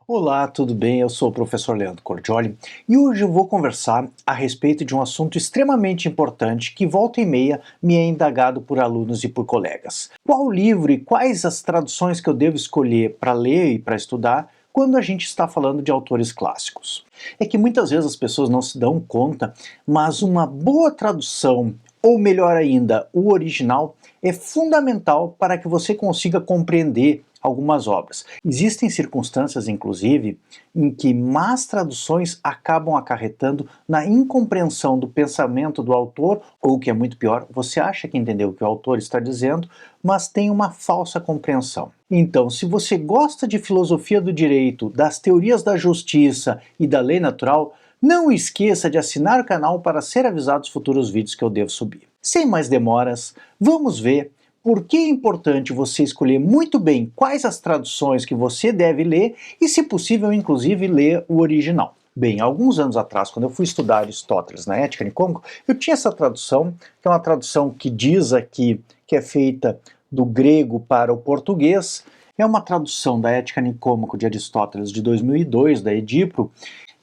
Olá, tudo bem? Eu sou o professor Leandro Cordioli e hoje eu vou conversar a respeito de um assunto extremamente importante que volta e meia me é indagado por alunos e por colegas. Qual livro e quais as traduções que eu devo escolher para ler e para estudar quando a gente está falando de autores clássicos? É que muitas vezes as pessoas não se dão conta, mas uma boa tradução, ou melhor ainda, o original, é fundamental para que você consiga compreender algumas obras. Existem circunstâncias, inclusive, em que más traduções acabam acarretando na incompreensão do pensamento do autor, ou o que é muito pior, você acha que entendeu o que o autor está dizendo, mas tem uma falsa compreensão. Então, se você gosta de filosofia do direito, das teorias da justiça e da lei natural, não esqueça de assinar o canal para ser avisado dos futuros vídeos que eu devo subir. Sem mais demoras, vamos ver por que é importante você escolher muito bem quais as traduções que você deve ler e, se possível, inclusive, ler o original. Bem, alguns anos atrás, quando eu fui estudar Aristóteles na Ética Nicômaco, eu tinha essa tradução, que é uma tradução que diz aqui que é feita do grego para o português. É uma tradução da Ética Nicômaco de Aristóteles de 2002, da Edipro,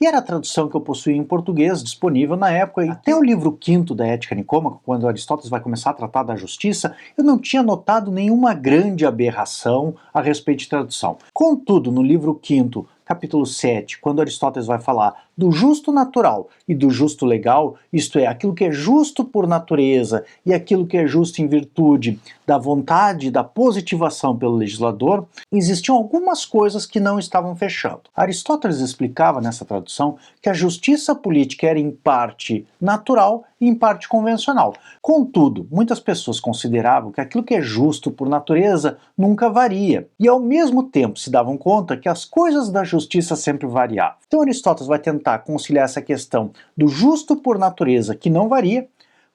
e era a tradução que eu possuía em português, disponível na época, e até o livro quinto da Ética Nicômaco, quando Aristóteles vai começar a tratar da justiça, eu não tinha notado nenhuma grande aberração a respeito de tradução. Contudo, no livro quinto, capítulo 7, quando Aristóteles vai falar do justo natural e do justo legal, isto é, aquilo que é justo por natureza e aquilo que é justo em virtude da vontade, da positivação pelo legislador, existiam algumas coisas que não estavam fechando. Aristóteles explicava nessa tradução que a justiça política era em parte natural e em parte convencional. Contudo, muitas pessoas consideravam que aquilo que é justo por natureza nunca varia, e ao mesmo tempo se davam conta que as coisas da justiça sempre variavam. Então Aristóteles vai tentar conciliar essa questão do justo por natureza, que não varia,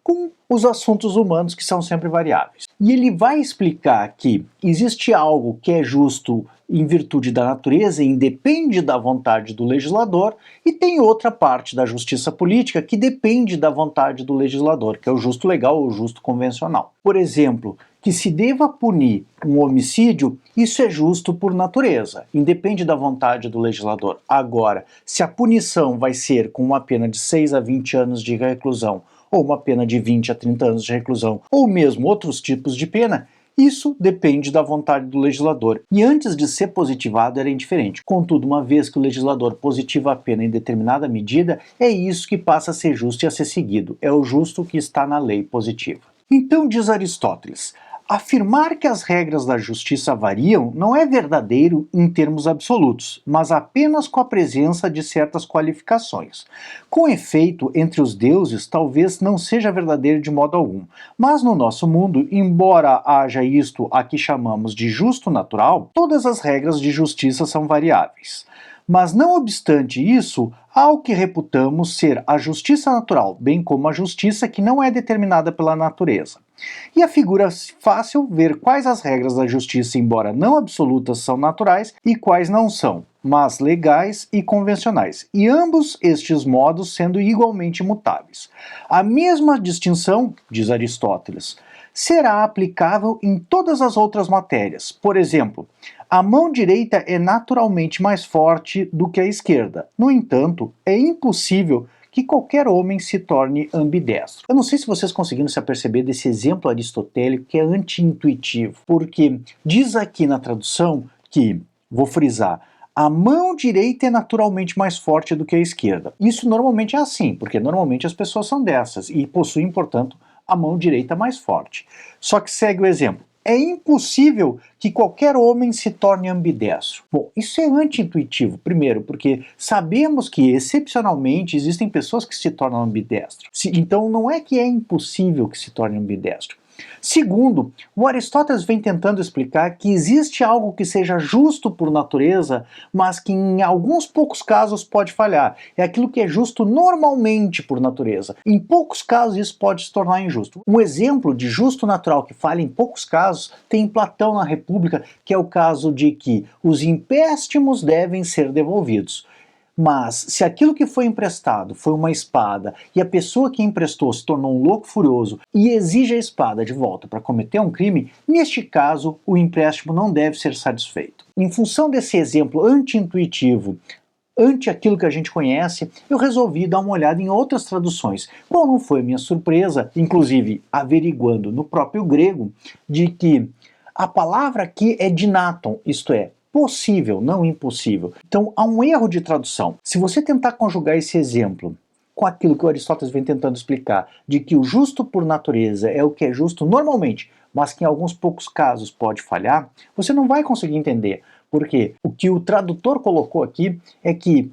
com os assuntos humanos que são sempre variáveis. E ele vai explicar que existe algo que é justo em virtude da natureza e independe da vontade do legislador, e tem outra parte da justiça política que depende da vontade do legislador, que é o justo legal ou o justo convencional. Por exemplo, que se deva punir um homicídio, isso é justo por natureza, independe da vontade do legislador. Agora, se a punição vai ser com uma pena de 6 a 20 anos de reclusão, ou uma pena de 20 a 30 anos de reclusão, ou mesmo outros tipos de pena, isso depende da vontade do legislador. E antes de ser positivado era indiferente. Contudo, uma vez que o legislador positiva a pena em determinada medida, é isso que passa a ser justo e a ser seguido. É o justo que está na lei positiva. Então, diz Aristóteles, afirmar que as regras da justiça variam não é verdadeiro em termos absolutos, mas apenas com a presença de certas qualificações. Com efeito, entre os deuses talvez não seja verdadeiro de modo algum, mas no nosso mundo, embora haja isto a que chamamos de justo natural, todas as regras de justiça são variáveis. Mas não obstante isso, há o que reputamos ser a justiça natural, bem como a justiça que não é determinada pela natureza. E a figura fácil ver quais as regras da justiça, embora não absolutas, são naturais e quais não são, mas legais e convencionais, e ambos estes modos sendo igualmente imutáveis. A mesma distinção, diz Aristóteles, será aplicável em todas as outras matérias. Por exemplo, a mão direita é naturalmente mais forte do que a esquerda. No entanto, é impossível que qualquer homem se torne ambidestro. Eu não sei se vocês conseguiram se aperceber desse exemplo aristotélico que é anti-intuitivo, porque diz aqui na tradução que, vou frisar, a mão direita é naturalmente mais forte do que a esquerda. Isso normalmente é assim, porque normalmente as pessoas são dessas e possuem, portanto, a mão direita mais forte. Só que segue o exemplo. É impossível que qualquer homem se torne ambidestro. Bom, isso é anti-intuitivo, primeiro, porque sabemos que, excepcionalmente, existem pessoas que se tornam ambidestro. Então, não é que é impossível que se torne ambidestro. Segundo, o Aristóteles vem tentando explicar que existe algo que seja justo por natureza, mas que em alguns poucos casos pode falhar. É aquilo que é justo normalmente por natureza. Em poucos casos isso pode se tornar injusto. Um exemplo de justo natural que falha em poucos casos tem Platão na República, que é o caso de que os empréstimos devem ser devolvidos. Mas se aquilo que foi emprestado foi uma espada e a pessoa que emprestou se tornou um louco furioso e exige a espada de volta para cometer um crime, neste caso o empréstimo não deve ser satisfeito. Em função desse exemplo anti-intuitivo, ante aquilo que a gente conhece, eu resolvi dar uma olhada em outras traduções. Qual não foi minha surpresa, inclusive averiguando no próprio grego, de que a palavra aqui é dinaton, isto é, possível, não impossível. Então há um erro de tradução. Se você tentar conjugar esse exemplo com aquilo que o Aristóteles vem tentando explicar, de que o justo por natureza é o que é justo normalmente, mas que em alguns poucos casos pode falhar, você não vai conseguir entender. Porque o que o tradutor colocou aqui é que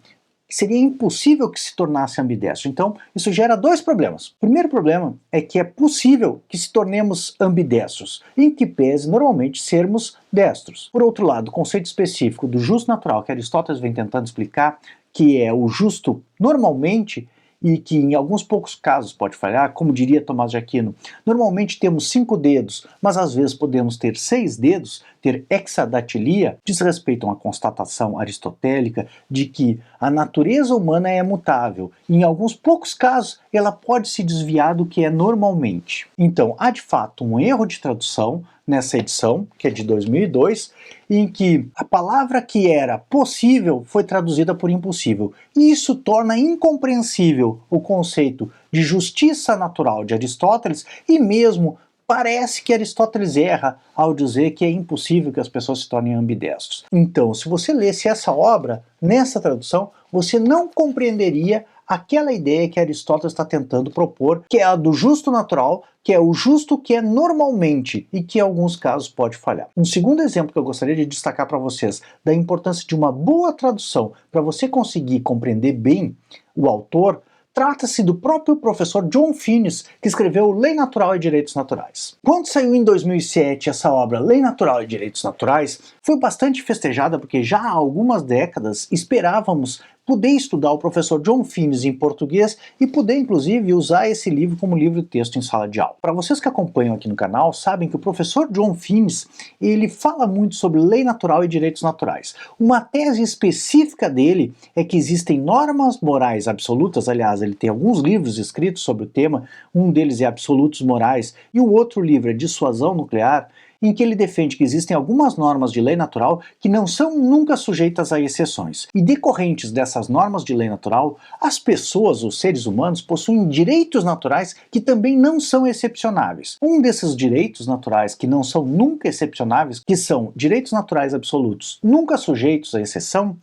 seria impossível que se tornasse ambidestro. Então, isso gera dois problemas. O primeiro problema é que é possível que se tornemos ambidestros, em que pese normalmente sermos destros. Por outro lado, o conceito específico do justo natural que Aristóteles vem tentando explicar, que é o justo normalmente, e que em alguns poucos casos pode falhar, como diria Tomás de Aquino, normalmente temos 5 dedos, mas às vezes podemos ter 6 dedos, ter hexadatilia, diz respeito a uma constatação aristotélica de que a natureza humana é mutável, e em alguns poucos casos ela pode se desviar do que é normalmente. Então, há de fato um erro de tradução nessa edição, que é de 2002, em que a palavra que era possível foi traduzida por impossível. E isso torna incompreensível o conceito de justiça natural de Aristóteles e mesmo parece que Aristóteles erra ao dizer que é impossível que as pessoas se tornem ambidestros. Então, se você lesse essa obra, nessa tradução, você não compreenderia aquela ideia que Aristóteles está tentando propor, que é a do justo natural, que é o justo que é normalmente e que em alguns casos pode falhar. Um segundo exemplo que eu gostaria de destacar para vocês da importância de uma boa tradução para você conseguir compreender bem o autor, trata-se do próprio professor John Finnis, que escreveu Lei Natural e Direitos Naturais. Quando saiu em 2007 essa obra Lei Natural e Direitos Naturais, foi bastante festejada porque já há algumas décadas esperávamos poder estudar o professor John Finnis em português e poder inclusive usar esse livro como livro-texto em sala de aula. Para vocês que acompanham aqui no canal, sabem que o professor John Finnis, ele fala muito sobre lei natural e direitos naturais. Uma tese específica dele é que existem normas morais absolutas, aliás, ele tem alguns livros escritos sobre o tema, um deles é Absolutos Morais e o outro livro é Dissuasão Nuclear, em que ele defende que existem algumas normas de lei natural que não são nunca sujeitas a exceções. E decorrentes dessas normas de lei natural, as pessoas, os seres humanos, possuem direitos naturais que também não são excepcionáveis. Um desses direitos naturais que não são nunca excepcionáveis, que são direitos naturais absolutos, nunca sujeitos a exceção,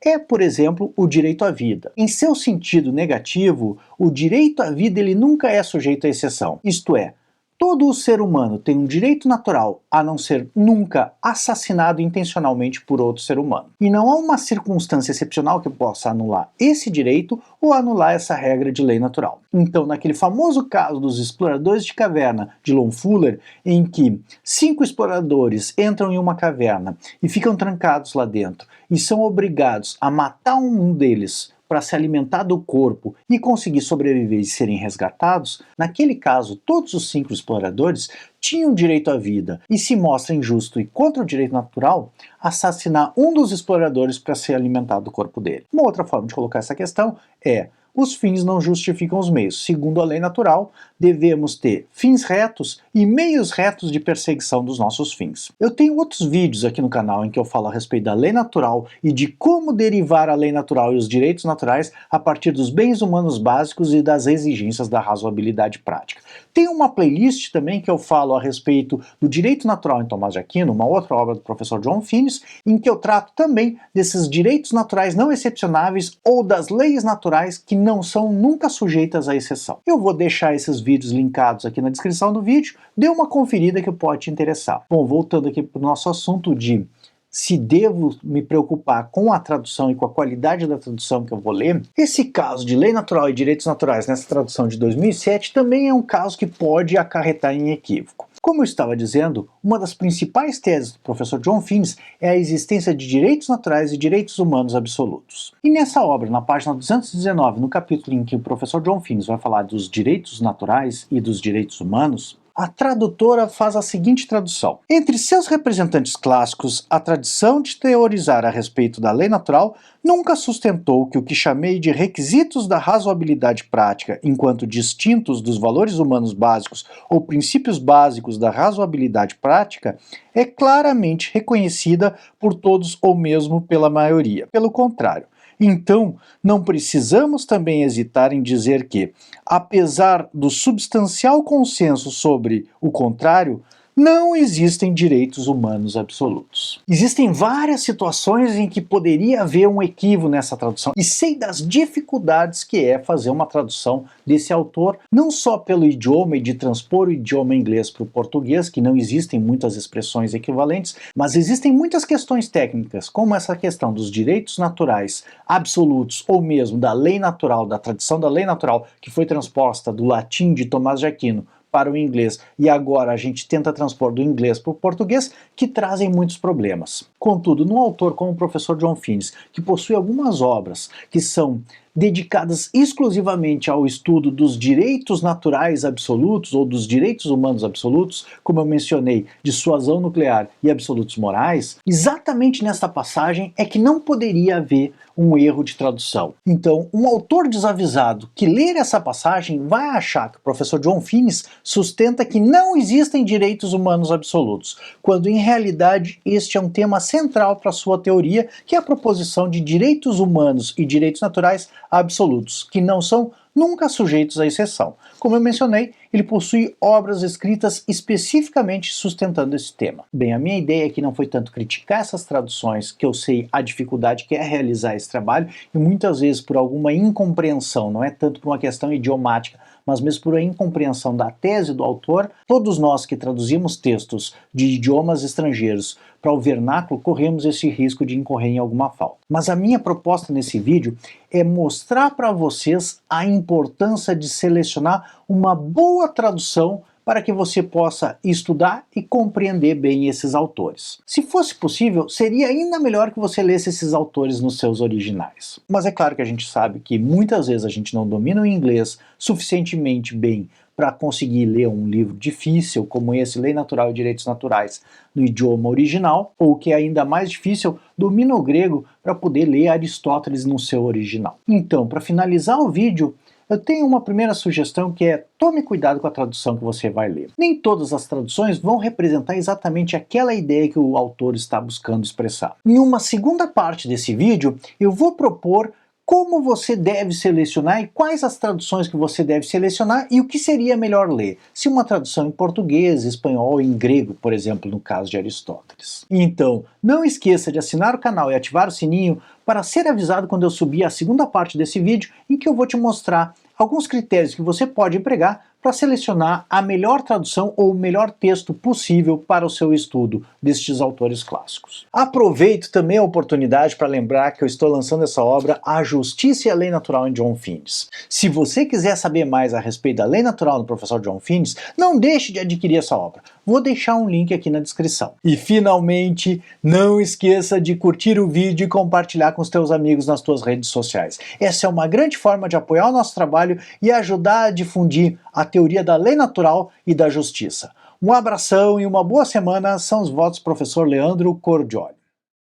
é, por exemplo, o direito à vida. Em seu sentido negativo, o direito à vida ele nunca é sujeito a exceção. Isto é, todo o ser humano tem um direito natural a não ser nunca assassinado intencionalmente por outro ser humano. E não há uma circunstância excepcional que possa anular esse direito ou anular essa regra de lei natural. Então, naquele famoso caso dos exploradores de caverna de Lon Fuller, em que 5 exploradores entram em uma caverna e ficam trancados lá dentro e são obrigados a matar um deles para se alimentar do corpo e conseguir sobreviver e serem resgatados, naquele caso todos os 5 exploradores tinham direito à vida e se mostra injusto e contra o direito natural assassinar um dos exploradores para se alimentar do corpo dele. Uma outra forma de colocar essa questão é: os fins não justificam os meios. Segundo a lei natural, devemos ter fins retos e meios retos de perseguição dos nossos fins. Eu tenho outros vídeos aqui no canal em que eu falo a respeito da lei natural e de como derivar a lei natural e os direitos naturais a partir dos bens humanos básicos e das exigências da razoabilidade prática. Tem uma playlist também que eu falo a respeito do direito natural em Tomás de Aquino, uma outra obra do professor John Finnis, em que eu trato também desses direitos naturais não excepcionáveis ou das leis naturais que não são nunca sujeitas à exceção. Eu vou deixar esses vídeos linkados aqui na descrição do vídeo, dê uma conferida que pode te interessar. Bom, voltando aqui para o nosso assunto de se devo me preocupar com a tradução e com a qualidade da tradução que eu vou ler, esse caso de lei natural e direitos naturais nessa tradução de 2007 também é um caso que pode acarretar em equívoco. Como eu estava dizendo, uma das principais teses do professor John Finnis é a existência de direitos naturais e direitos humanos absolutos. E nessa obra, na página 219, no capítulo em que o professor John Finnis vai falar dos direitos naturais e dos direitos humanos, a tradutora faz a seguinte tradução: entre seus representantes clássicos, a tradição de teorizar a respeito da lei natural nunca sustentou que o que chamei de requisitos da razoabilidade prática enquanto distintos dos valores humanos básicos ou princípios básicos da razoabilidade prática é claramente reconhecida por todos ou mesmo pela maioria. Pelo contrário, então, não precisamos também hesitar em dizer que, apesar do substancial consenso sobre o contrário, não existem direitos humanos absolutos. Existem várias situações em que poderia haver um equívoco nessa tradução, e sei das dificuldades que é fazer uma tradução desse autor, não só pelo idioma e de transpor o idioma inglês para o português, que não existem muitas expressões equivalentes, mas existem muitas questões técnicas, como essa questão dos direitos naturais absolutos, ou mesmo da lei natural, da tradição da lei natural, que foi transposta do latim de Tomás de Aquino para o inglês, e agora a gente tenta transpor do inglês para o português, que trazem muitos problemas. Contudo, num autor como o professor John Finnis, que possui algumas obras que são dedicadas exclusivamente ao estudo dos direitos naturais absolutos ou dos direitos humanos absolutos, como eu mencionei, dissuasão nuclear e absolutos morais, exatamente nesta passagem é que não poderia haver um erro de tradução. Então, um autor desavisado que ler essa passagem vai achar que o professor John Finnis sustenta que não existem direitos humanos absolutos, quando em realidade este é um tema central para sua teoria, que é a proposição de direitos humanos e direitos naturais absolutos, que não são nunca sujeitos à exceção. Como eu mencionei, ele possui obras escritas especificamente sustentando esse tema. Bem, a minha ideia aqui não foi tanto criticar essas traduções, que eu sei a dificuldade que é realizar esse trabalho, e muitas vezes por alguma incompreensão, não é tanto por uma questão idiomática, mas mesmo por a incompreensão da tese do autor. Todos nós que traduzimos textos de idiomas estrangeiros para o vernáculo corremos esse risco de incorrer em alguma falta. Mas a minha proposta nesse vídeo é mostrar para vocês a importância de selecionar uma boa tradução para que você possa estudar e compreender bem esses autores. Se fosse possível, seria ainda melhor que você lesse esses autores nos seus originais. Mas é claro que a gente sabe que muitas vezes a gente não domina o inglês suficientemente bem para conseguir ler um livro difícil como esse, Lei Natural e Direitos Naturais, no idioma original, ou que é ainda mais difícil, domina o grego para poder ler Aristóteles no seu original. Então, para finalizar o vídeo, eu tenho uma primeira sugestão, que é: tome cuidado com a tradução que você vai ler. Nem todas as traduções vão representar exatamente aquela ideia que o autor está buscando expressar. Em uma segunda parte desse vídeo, eu vou propor como você deve selecionar e quais as traduções que você deve selecionar e o que seria melhor ler. Se uma tradução em português, espanhol ou em grego, por exemplo, no caso de Aristóteles. Então, não esqueça de assinar o canal e ativar o sininho para ser avisado quando eu subir a segunda parte desse vídeo, em que eu vou te mostrar alguns critérios que você pode empregar para selecionar a melhor tradução ou o melhor texto possível para o seu estudo destes autores clássicos. Aproveito também a oportunidade para lembrar que eu estou lançando essa obra, A Justiça e a Lei Natural, em John Finnis. Se você quiser saber mais a respeito da Lei Natural do professor John Finnis, não deixe de adquirir essa obra. Vou deixar um link aqui na descrição. E finalmente, não esqueça de curtir o vídeo e compartilhar com os teus amigos nas tuas redes sociais. Essa é uma grande forma de apoiar o nosso trabalho e ajudar a difundir a teoria da lei natural e da justiça. Um abração e uma boa semana, são os votos do professor Leandro Cordioli.